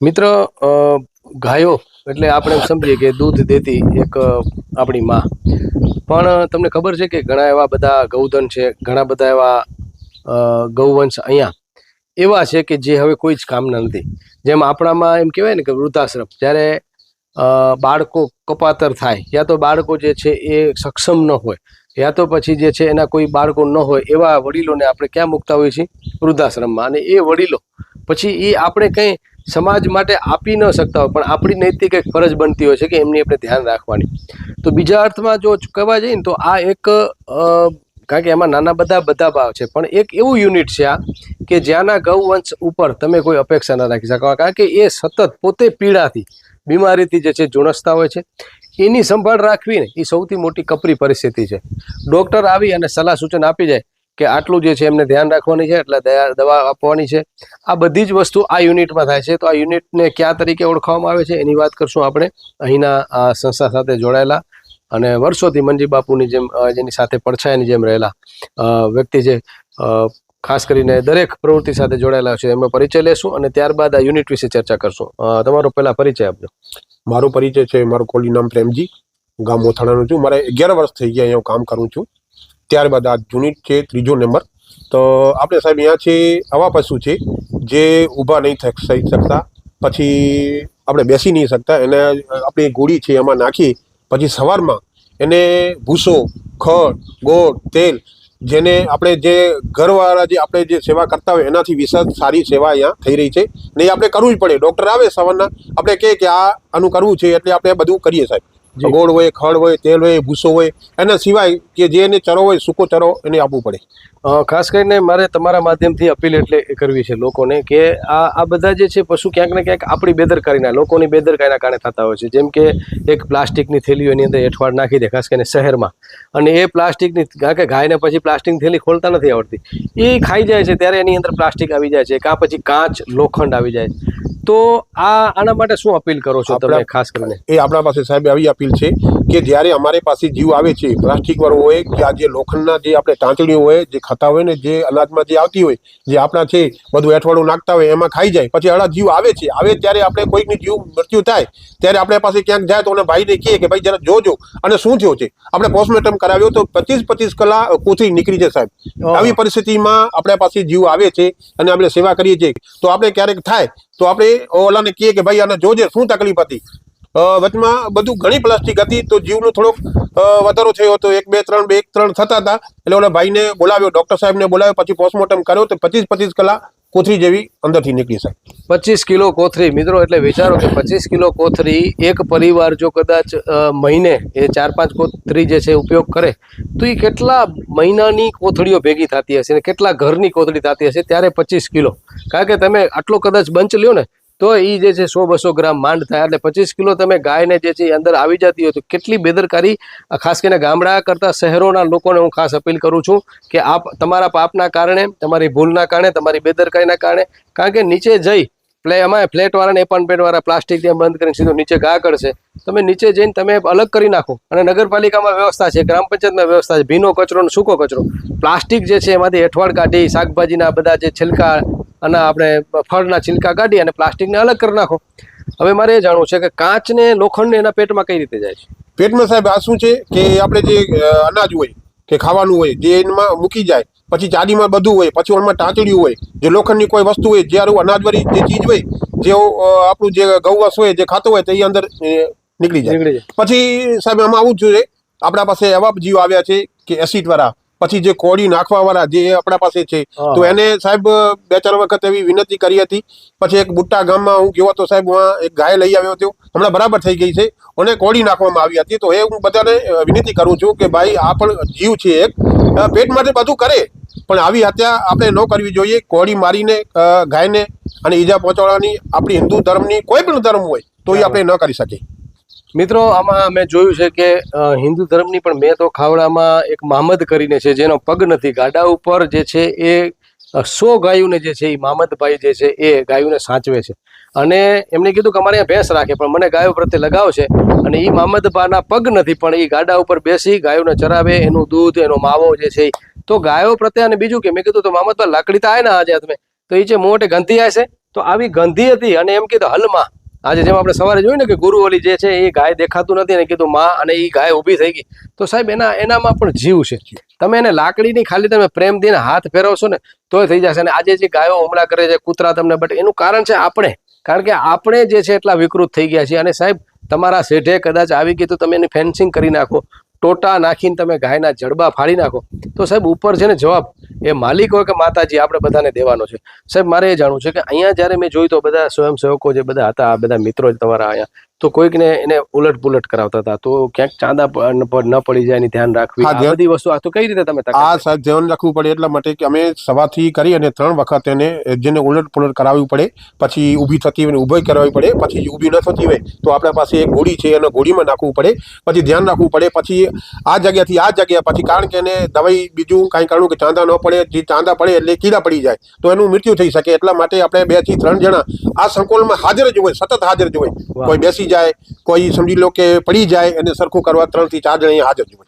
મિત્ર, ગાયો એટલે આપણે સમજીએ કે દૂધ દેતી એક આપણી માં. પણ તમને ખબર છે કે ઘણા એવા બધા ગૌધન છે, ઘણા બધા એવા ગૌવંશ અહીંયા એવા છે કે જે હવે કોઈ જ કામના નથી. જેમ આપણામાં એમ કહેવાય ને કે વૃદ્ધાશ્રમ, જ્યારે બાળકો કપાતર થાય, યા તો બાળકો જે છે એ સક્ષમ ન હોય, યા તો પછી જે છે એના કોઈ બાળકો ન હોય, એવા વડીલોને આપણે ક્યાં મૂકતા હોઈએ છીએ? વૃદ્ધાશ્રમમાં. અને એ વડીલો પછી એ આપણે કંઈ સમાજ માટે આપી ન શકતા હોય, પણ આપણી નૈતિક એક ફરજ બનતી હોય છે કે એમની આપણે ધ્યાન રાખવાની. તો બીજા અર્થમાં જો કહેવા જઈએ ને તો આ એક કારણ કે એમાં નાના બધા ભાવ છે, પણ એક એવું યુનિટ છે આ કે જ્યાંના ગૌવંશ ઉપર તમે કોઈ અપેક્ષા ન રાખી શકો, કારણ કે એ સતત પોતે પીડાથી, બીમારીથી જે છે ઝૂણસતા હોય છે. એની સંભાળ રાખવી ને એ સૌથી મોટી કપરી પરિસ્થિતિ છે. ડૉક્ટર આવી અને સલાહ સૂચન આપી જાય કે આટલું જે છે એમને ધ્યાન રાખવાની છે, એટલે દવા આપવાની છે. આ બધી જ વસ્તુ આ યુનિટમાં થાય છે. તો આ યુનિટને કયા તરીકે ઓળખવામાં આવે છે એની વાત કરશું આપણે અહીંના આ સંસ્થા સાથે જોડાયેલા અને વર્ષોથી મંજી બાપુની જેમ જેની સાથે પડછાયાની જેમ રહેલા વ્યક્તિ છે. ખાસ કરીને દરેક પ્રવૃત્તિ સાથે જોડાયેલા છે. એમનો પરિચય લેશું અને ત્યારબાદ આ યુનિટ વિશે ચર્ચા કરશું. તમારો પહેલા પરિચય આપજો. મારો પરિચય છે, મારું ખોલી નામ પ્રેમજી, ગામ મોથાણાનું છું. મારે 11 વર્ષ થઈ ગયા અહીંયા કામ કરું છું. ત્યારબાદ આ યુનિટ છે 3જો નંબર. તો આપણે સાહેબ અહીંયા છે આવા પશુ છે જે ઊભા નહીં થઈ શકતા, પછી આપણે બેસી નહીં શકતા. એને આપણી ગોળી છે એમાં નાખી પછી સવારમાં એને ભૂસો, ખડ, ગોળ, તેલ, જેને આપણે જે ઘરવાળા જે આપણે જે સેવા કરતા હોય એનાથી વિશેષ સારી સેવા અહીંયા થઈ રહી છે. ને એ આપણે કરવું જ પડે. ડૉક્ટર આવે સવારના, આપણે કહે કે આનું કરવું છે એટલે આપણે બધું કરીએ સાહેબ. ગોળ હોય, ખડ હોય, તેલ હોય, ભૂસો હોય, એના સિવાય કે જે એને ચરો હોય, સૂકો ચરો એને આપવું પડે. ખાસ કરીને મારે તમારા માધ્યમથી અપીલ એટલે કરવી છે લોકોને કે આ બધા જે છે પશુ ક્યાંક ને ક્યાંક આપણી બેદરકારીના, લોકોની બેદરકારીના કારણે થતા હોય છે. જેમ કે એક પ્લાસ્ટિકની થેલીઓ એની અંદર એઠવાડ નાખી દે, ખાસ કરીને શહેરમાં, અને એ પ્લાસ્ટિકની, કારણ કે ગાયને પછી પ્લાસ્ટિકની થેલી ખોલતા નથી આવડતી, એ ખાઈ જાય છે ત્યારે એની અંદર પ્લાસ્ટિક આવી જાય છે, કાં પછી કાચ, લોખંડ આવી જાય છે. તો આના માટે શું અપીલ કરો છો તમે ખાસ કરીને? એ આપણા પાસે સાહેબ આવી અપીલ છે કે જ્યારે અમારી પાસે જીવ આવે છે, પ્લાસ્ટિક વાળો હોય કે આ જે લોખંડના જે આપણે ટાંચણીઓ હોય, જે ખાતા હોય ને, જે અનાજમાં જે આવતી હોય, જે આપણા છે બધું એઠવાડું નાખતા હોય, એમાં ખાઈ જાય. પછી આડા જીવ આવે છે, આવે ત્યારે આપણે કોઈકની જીવ મૃત્યુ થાય ત્યારે આપણે પાસે ક્યાંક જાય તો ભાઈને કહીએ કે ભાઈ જરા જોજો અને શું થયું છે. આપણે પોસ્ટમોર્ટમ કરાવ્યો તો 25 કલાક કોથળી નીકળી જાય સાહેબ. આવી પરિસ્થિતિમાં આપણા પાસે જીવ આવે છે અને આપણે સેવા કરીએ છીએ. તો આપણે ક્યારેક થાય તો આપણે ઓલાને કહીએ કે ભાઈ આને જોજે શું તકલીફ હતી. વચમાં બધું ઘણી પ્લાસ્ટિક હતી તો જીવનો થોડોક વધારો થયો હતો. 1 2 3 થતા હતા એટલે ઓલા ભાઈને બોલાવ્યો, ડૉક્ટર સાહેબને બોલાવ્યો, પછી પોસ્ટમોર્ટમ કર્યો તો 25 કલાક કોથળી જેવી અંદરથી નીકળી સાહેબ. 25 કિલો કોથળી મિત્રો, એટલે વિચારો કે 25 કિલો કોથળી એક પરિવાર જો કદાચ મહિને એ 4-5 કોથળી જે છે ઉપયોગ કરે તો એ કેટલા મહિનાની કોથળીઓ ભેગી થતી હશે ને કેટલા ઘરની કોથળી થતી હશે. ત્યારે 25 કિલો, કારણ કે તમે આટલો કદાચ બંચ લ્યો ને તો એ જે છે 100-200 ગ્રામ માંડ થાય. એટલે 25 કિલો તમે ગાયને જે છે એ અંદર આવી જતી હોય તો કેટલી બેદરકારી. ખાસ કરીને ગામડા કરતાં શહેરોના લોકોને હું ખાસ અપીલ કરું છું કે આપ તમારા પાપના કારણે, તમારી ભૂલના કારણે, તમારી બેદરકારીના કારણે, કારણ કે નીચે જઈ અમારે ફ્લેટવાળાને એપાર્ટમેન્ટવાળા પ્લાસ્ટિક ત્યાં બંધ કરીને સીધું નીચે ઘા કરશે. તમે નીચે જઈને તમે અલગ કરી નાખો. અને નગરપાલિકામાં વ્યવસ્થા છે, ગ્રામ પંચાયતમાં વ્યવસ્થા છે, ભીનો કચરો અને સૂકો કચરો. પ્લાસ્ટિક જે છે એમાંથી એઠવાડ કાઢી, શાકભાજીના બધા જે છિલકા અને આપણે ફળના છિલકા કાઢી અને પ્લાસ્ટિકને અલગ કરી નાખો. હવે મારે એ જાણવું છે કે કાચને લોખંડને એના પેટમાં કઈ રીતે જાય છે? પેટમાં સાહેબ આ શું છે કે આપણે જે અનાજ હોય કે ખાવાનું હોય જે એમાં મૂકી જાય, પછી ચાડીમાં બધું હોય, પછી ઓમાં ટાંચડીયું હોય, જે લોખંડની કોઈ વસ્તુ હોય, જે અનાજવાળી જે ચીજ હોય, જે આપણું જે ગૌવંશ હોય જે ખાતો હોય તો એ અંદર નીકળી જાય. પછી સાહેબ આમાં આવું જ જોઈએ. આપણા પાસે એવા જીવ આવ્યા છે કે એસિડવાળા, પછી જે કોળી નાખવાવાળા જે આપણા પાસે છે, તો એને સાહેબ 2-4 વખત એવી વિનંતી કરી હતી. પછી એક બુટ્ટા ગામમાં હું ગયો હતો સાહેબ, એક ગાય લઈ આવ્યો હતો, હમણાં બરાબર થઈ ગઈ છે, અને કોળી નાખવામાં આવી હતી. તો એ હું બધાને વિનંતી કરું છું કે ભાઈ આ પણ જીવ છે એક, પેટ માટે બધું કરે પણ આવી હત્યા આપણે ન કરવી જોઈએ. કોળી મારીને ગાયને અને ઈજા પહોંચાડવાની આપણી હિન્દુ ધર્મની કોઈ પણ ધર્મ હોય તો એ આપણે ન કરી શકીએ. મિત્રો, આમાં મેં જોયું છે કે હિન્દુ ધર્મની પણ મેં તો ખાવડામાં એક મામદ કરીને છે જેનો પગ નથી, ગાડા ઉપર જે છે એ 100 ગાયોને જે છે એ મામદભાઈ જે છે એ ગાયોને સાચવે છે. અને એમને કીધું કે અમારે અહીંયા ભેંસ રાખે પણ મને ગાયો પ્રત્યે લગાવ છે. અને એ મામદભાના પગ નથી પણ એ ગાડા ઉપર બેસી ગાયોને ચરાવે, એનું દૂધ, એનો માવો જે છે તો ગાયો પ્રત્યે. અને બીજું કે મેં કીધું તો મામદભા લાકડી તો આય ને આજે તમે તો એ છે મોટે ગંધી આવે છે તો આવી ગંધી હતી અને એમ કીધું હલમાં આજે જેમ આપણે સવારે જોયું ને કે ગુરુ ઓલી જે છે એ ગાય દેખાતું નથી ને કીધું માં અને એ ગાય ઊભી થઈ ગઈ તો સાહેબ એનામાં પણ જીવ છે. તમે એને લાકડીની ખાલી તમે પ્રેમ દઈને હાથ ફેરવશો ને તોય થઈ જશે. અને આજે જે ગાયો હુમલા કરે છે કૂતરા તમને બટ એનું કારણ છે આપણે, કારણ કે આપણે જે છે એટલા વિકૃત થઈ ગયા છીએ. અને સાહેબ તમારા શેઠે કદાચ આવી ગઈ તો તમે એની ફેન્સિંગ કરી નાખો, ટોટા નાખીને તમે ગાયના જડબા ફાડી નાખો તો સાહેબ ઉપર છે ને જવાબ એ માલિક હોય કે માતાજી આપણે બધાને દેવાનો છે. સાહેબ મારે એ જાણવું છે કે અહીંયા જ્યારે મેં જોયું તો બધા સ્વયંસેવકો જે બધા હતા, આ બધા મિત્રો જ તમારા અહીંયા, તો કોઈકને એને ઉલટ પુલટ કરાવતા હતા, તો ક્યાંક ચાંદા ન પડી જાય એની ધ્યાન રાખવી, આ બધી વસ્તુ. આ તો કઈ રીતે તમે આ સાહેબ ધ્યાન રાખવું પડે એટલા માટે કે અમે સવારથી કરી અને 3 વખત એને જેને ઉલટ પુલટ કરાવવી પડે, પછી ઊભી થતી હોય ઊભી કરાવવી પડે, પછી ઊભી ન થતી હોય તો આપણા પાસે એક ગોળી છે એને ગોળીમાં નાખવું પડે, પછી ધ્યાન રાખવું પડે, પછી આ જગ્યાથી આ જગ્યા, પછી કારણ કે એને દવાઈ બીજું કાંઈ કરવું કે ચાંદા ન પડે, જે ચાંદા પડે એટલે કીડા પડી જાય તો એનું મૃત્યુ થઈ શકે. એટલા માટે આપણે 2 થી 3 જણા આ સંકુલમાં હાજર જ હોય, સતત હાજર જ હોય. કોઈ બેસી જાય, કોઈ સમજી લો કે પડી જાય, એને સરખું કરવા 3 થી 4 જણા અહીંયા હાજર જ હોય.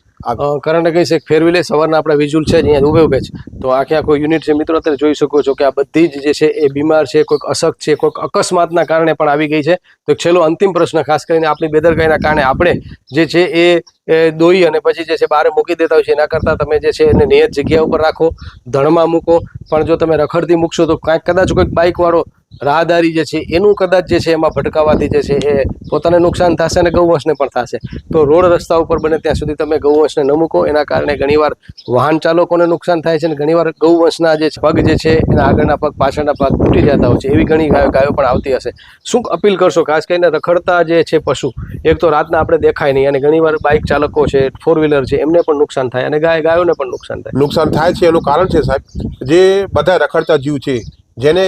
કરંટ કહીશ એક ફેરવી લે સવારના આપણા વિઝ્યુઅલ છે અહીંયા ઉભે છે તો આખે આખો યુનિટ છે મિત્રો, અત્યારે જોઈ શકો છો કે આ બધી જ જે છે એ બીમાર છે, કોઈક અશક્ત છે, કોઈક અકસ્માતના કારણે પણ આવી ગઈ છે. તો છેલ્લો અંતિમ પ્રશ્ન, ખાસ કરીને આપણી બેદરકારીના કારણે આપણે જે છે એ દોઈ અને પછી જે છે બહાર મૂકી દેતા હોય છે. એના કરતાં તમે જે છે એને નિયત જગ્યા ઉપર રાખો, ધણમાં મૂકો. પણ જો તમે રખડતી મૂકશો તો કાંઈક કદાચ કોઈક બાઇકવાળો રાહદારી જે છે એનું કદાચ જે છે એમાં ભટકાવાથી જે છે એ પોતાને નુકસાન થશે અને ગૌવંશને પણ થશે. તો રોડ રસ્તા ઉપર બને ત્યાં સુધી તમે ગૌવંશને ન મૂકો. એના કારણે ઘણીવાર વાહન ચાલકોને નુકસાન થાય છે અને ઘણીવાર ગૌવંશના જે પગ જે છે એના આગળના પગ પાછળના પગ તૂટી જતા હોય છે. એવી ઘણી ગાયો પણ આવતી હશે. શું અપીલ કરશો ખાસ કરીને રખડતા જે છે પશુ, એક તો રાતના આપણે દેખાય નહીં અને ઘણીવાર બાઇક ચાલકો છે, 4 વ્હીલર છે, એમને પણ નુકસાન થાય અને ગાયોને પણ નુકસાન થાય છે. એનું કારણ છે સાહેબ જે બધા રખડતા જીવ છે, જેને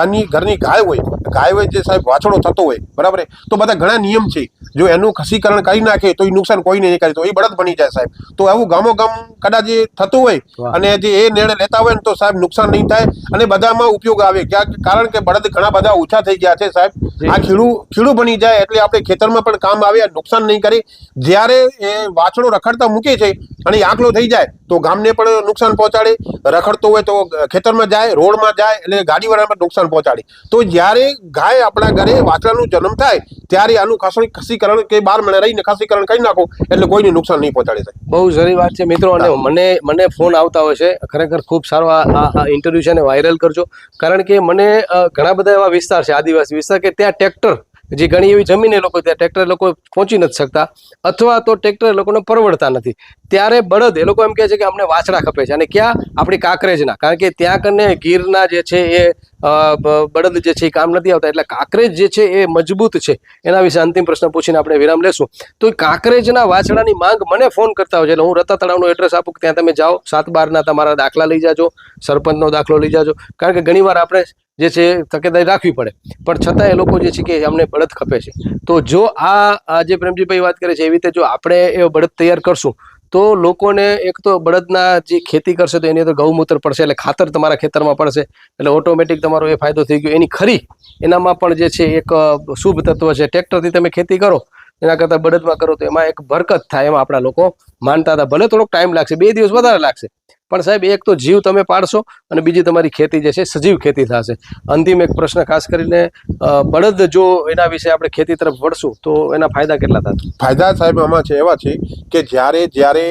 ઘરની ગાય હોય જે સાહેબ વાછડો થતો હોય, બરાબર, તો બધા ઘણા નિયમ છે. જો એનું ખસીકરણ કરી નાખે તો એ નુકસાન કોઈને નહીં કરે તો એ બળદ બની જાય સાહેબ. તો આવું ગામોગામ કદાચ જે થતું હોય અને જે એ નિર્ણય લેતા હોય ને તો સાહેબ નુકસાન નહીં થાય અને બધામાં ઉપયોગ આવે. કારણ કે બળદ ઘણા બધા ઓછા થઈ ગયા છે સાહેબ. આ ખીડું બની જાય એટલે આપણે ખેતરમાં પણ કામ આવે, નુકસાન નહીં કરે. જ્યારે એ વાછડો રખડતા મૂકે છે અને આંકલો થઈ જાય તો ગામને પણ નુકસાન પહોંચાડે, રખડતો હોય તો ખેતરમાં જાય, રોડમાં જાય એટલે ગાડીવાળાને પણ નુકસાન પહોંચાડે. તો જ્યારે ગાય આપણા ઘરે વાછડાનો જન્મ થાય ત્યારે આનું ખસીકરણ કે 12 મહિના રહીને ખસીકરણ કરી નાખો એટલે કોઈને નુકસાન નહીં પહોંચાડે. બહુ સારી વાત છે મિત્રો. અને મને ફોન આવતા હોય છે, ખરેખર ખૂબ સારો આ ઇન્ટરવ્યુ છે અને વાયરલ કરજો. કારણ કે મને ઘણા બધા એવા વિસ્તાર છે, આદિવાસી વિસ્તાર, કે ત્યાં ટ્રેક્ટર, જે ઘણી એવી જમીન એ લોકો ત્યાં ટ્રેક્ટર લોકો પહોંચી નથી શકતા અથવા તો ટ્રેક્ટર એ લોકોને પરવડતા નથી. ત્યારે બળદ એ લોકો એમ કહે છે કે અમને વાછડા ખપે છે. અને ક્યાં? આપણી કાંકરેજના, કારણ કે ત્યાં કને ગીરના જે છે એ બળદ જે છે એ કામ નથી આવતા. એટલે કાંકરેજ જે છે એ મજબૂત છે. એના વિશે અંતિમ પ્રશ્ન પૂછીને આપણે વિરામ લેશું. તો કાંકરેજના વાછડાની માંગ મને ફોન કરતા હોય છે એટલે હું રતા તળાવનું એડ્રેસ આપું, ત્યાં તમે જાઓ, 7/12ના તમારા દાખલા લઈ જાજો, સરપંચનો દાખલો લઈ જાજો. કારણ કે ઘણીવાર આપણે જે છે તકેદારી રાખવી પડે, પણ છતાં એ લોકો જે છે કે અમને બળદ ખપે છે. તો જો આ જે પ્રેમજીભાઈ વાત કરે છે એવી રીતે જો આપણે એ બળદ તૈયાર કરશું તો લોકોને એક તો બળદના જે ખેતી કરશે તો એની અંદર ગૌમૂત્ર પડશે એટલે ખાતર તમારા ખેતરમાં પડશે એટલે ઓટોમેટિક તમારો એ ફાયદો થઈ ગયો. એની ખરી એનામાં પણ જે છે એક શુભ તત્વ છે. ટ્રેક્ટરથી તમે ખેતી કરો એના કરતાં બળદમાં કરો તો એમાં એક બરકત થાય, એમાં આપણા લોકો માનતા હતા. ભલે થોડોક ટાઈમ લાગશે, 2 દિવસ વધારે લાગશે, પણ સાહેબ એક તો જીવ તમે પાડશો અને બીજી તમારી ખેતી જે છે સજીવ ખેતી થશે. અંતિમ એક પ્રશ્ન ખાસ કરીને બળદ જો એના વિશે આપણે ખેતી તરફ વળશું તો એના ફાયદા કેટલા થશે? ફાયદા સાહેબ આમાં છે એવા છે કે જ્યારે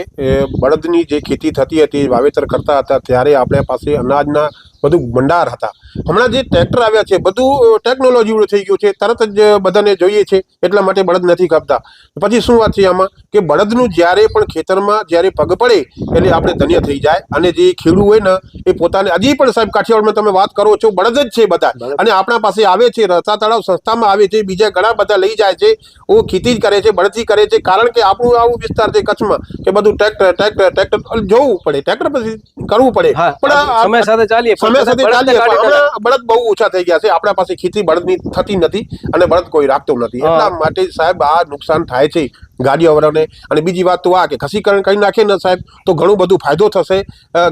બળદની જે ખેતી થતી હતી, વાવેતર કરતા હતા, ત્યારે આપણે પાસે અનાજના બધું ભંડાર હતા. હમણાં જે ટ્રેક્ટર આવ્યા છે બધું ટેકનોલોજી થઈ ગયું છે, તરત જ બધાને જોઈએ છે એટલા માટે બળદ નથી ખપતા. પછી શું વાત છે આમાં કે બળદનું જ્યારે પણ ખેતરમાં જ્યારે પગ પડે એટલે આપણે ધન્ય થઈ જાય. અને જે ખેડૂત હોય ને એ પોતાને હજી પણ સાહેબ કાઠિયાવાડમાં તમે વાત કરો છો બળદ જ છે બધા, અને આપણા પાસે આવે છે, રસ્તા તળાવ સંસ્થામાં આવે છે, બીજા ઘણા બધા લઈ જાય છે, ઓ ખેતી જ કરે છે, બળદથી કરે છે. કારણ કે આપણું આવું વિસ્તાર છે કચ્છમાં કે બધું ટ્રેક્ટર જોવું પડે, ટ્રેક્ટર પછી કરવું પડે, પણ સમય સાથે ચાલીએ. બળદ બહુ ઓછા થઈ ગયા છે. આપણા પાસે ખેતી બળદની થતી નથી અને બળદ કોઈ રાખતો નથી. એટલા માટે સાહેબ આ નુકસાન થાય છે. ગાડીઓવાળાને. અને બીજી વાત તો આ કે ખસીકરણ કરી નાખે ને સાહેબ તો ઘણું બધું ફાયદો થશે,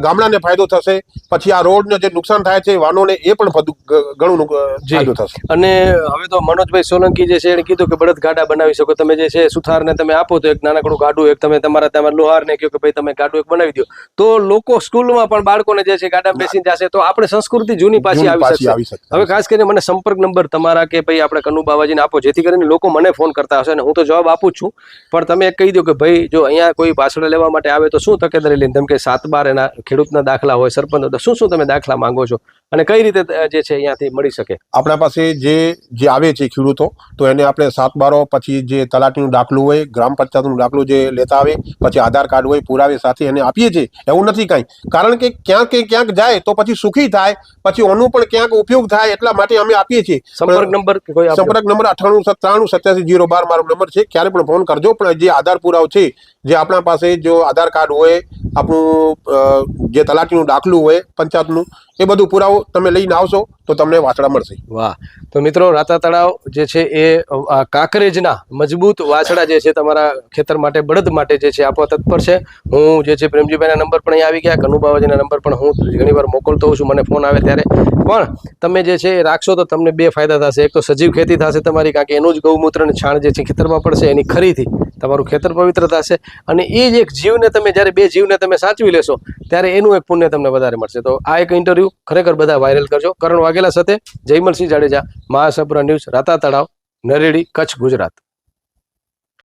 ગામડાને ફાયદો થશે. પછી આ રોડને જે નુકસાન થાય છે વાહનોને એ પણ ઘણું ફાયદો થશે. અને હવે તો મનોજભાઈ સોલંકી જે છે એને કીધું કે બળદ ગાડા બનાવી શકો તમે, જે છે સુથારને તમે આપો તો એક નાનકડું ગાડું, એક તમે તમારા લોહારને કહો કે ભાઈ તમે ગાડું એક બનાવી દો, તો લોકો સ્કૂલમાં પણ બાળકોને જે છે ગાડા બેસીને જશે, તો આપણે સંસ્કૃતિ જૂની પાછી આવી શકશે. હવે ખાસ કરીને મને સંપર્ક નંબર તમારા કે ભાઈ આપણે કનુ બાવાજીને આપો, જેથી કરીને લોકો મને ફોન કરતા હશે અને હું તો જવાબ આપું જ છું, પણ તમે એક કહી દો કે ભાઈ જો અહીંયા કોઈ વાછડા લેવા માટે આવે તો શું તકેદારી લઈને, જેમ કે 7/12 એના ખેડૂતના દાખલા હોય, સરપંચ હોય, તો શું તમે દાખલા માંગો છો અને કઈ રીતે જે છે અહીંયાથી મળી શકે? આપણા પાસે જે આવે છે ખેડૂતો, તો એને આપણે 7/12 પછી જે તલાટીનું દાખલું હોય, ગ્રામ પંચાયતનું દાખલું જે લેતા આવે, પછી આધાર કાર્ડ હોય પુરાવે સાથે એને આપીએ છીએ. એવું નથી કાંઈ, કારણ કે ક્યાંક જાય તો પછી સુખી થાય, પછી ઓનું પણ ક્યાંક ઉપયોગ થાય, એટલા માટે અમે આપીએ છીએ. સંપર્ક નંબર 9897870012 મારો નંબર છે. ક્યારે પણ ફોન કરજો. પણ જે આધાર પુરાવો છે, જે આપણા પાસે જો આધાર કાર્ડ હોય, આપણું જે તલાટીનું દાખલું હોય પંચાયતનું, એ બધું પુરાવો તમે લઈને આવશો તો તમને વાછડા મળશે. વાહ! તો મિત્રો, રાતા તળાવ જે છે એ કાંકરેજના મજબૂત વાછડા જે છે તમારા ખેતર માટે, બળદ માટે જે છે આપવા તત્પર છે. હું જે છે પ્રેમજીભાઈના નંબર પણ અહીં આવી ગયા, કનુ બાવાજીના નંબર પણ હું ઘણી વાર મોકલતો હોઉં છું મને ફોન આવે ત્યારે. પણ તમે જે છે એ રાખશો તો તમને બે ફાયદા થશે. એક તો સજીવ ખેતી થશે તમારી, કારણ કે એનું જ ગૌમૂત્ર અને છાણ જે છે ખેતરમાં પડશે, એની ખરીથી તમારું ખેતર પવિત્ર થશે. અને એ જ એક જીવને તમે જ્યારે બે જીવને તમે સાચવી લેશો ત્યારે એનું એક પુણ્ય તમને વધારે મળશે. તો આ એક ઇન્ટરવ્યુ ખરેખર બધા વાયરલ કરજો. કરણ વાઘેલા સાથે જયમલસિંહ જાડેજા, મહાસાપુરા ન્યૂઝ, રાતા તળાવ, નરેડી, કચ્છ, ગુજરાત.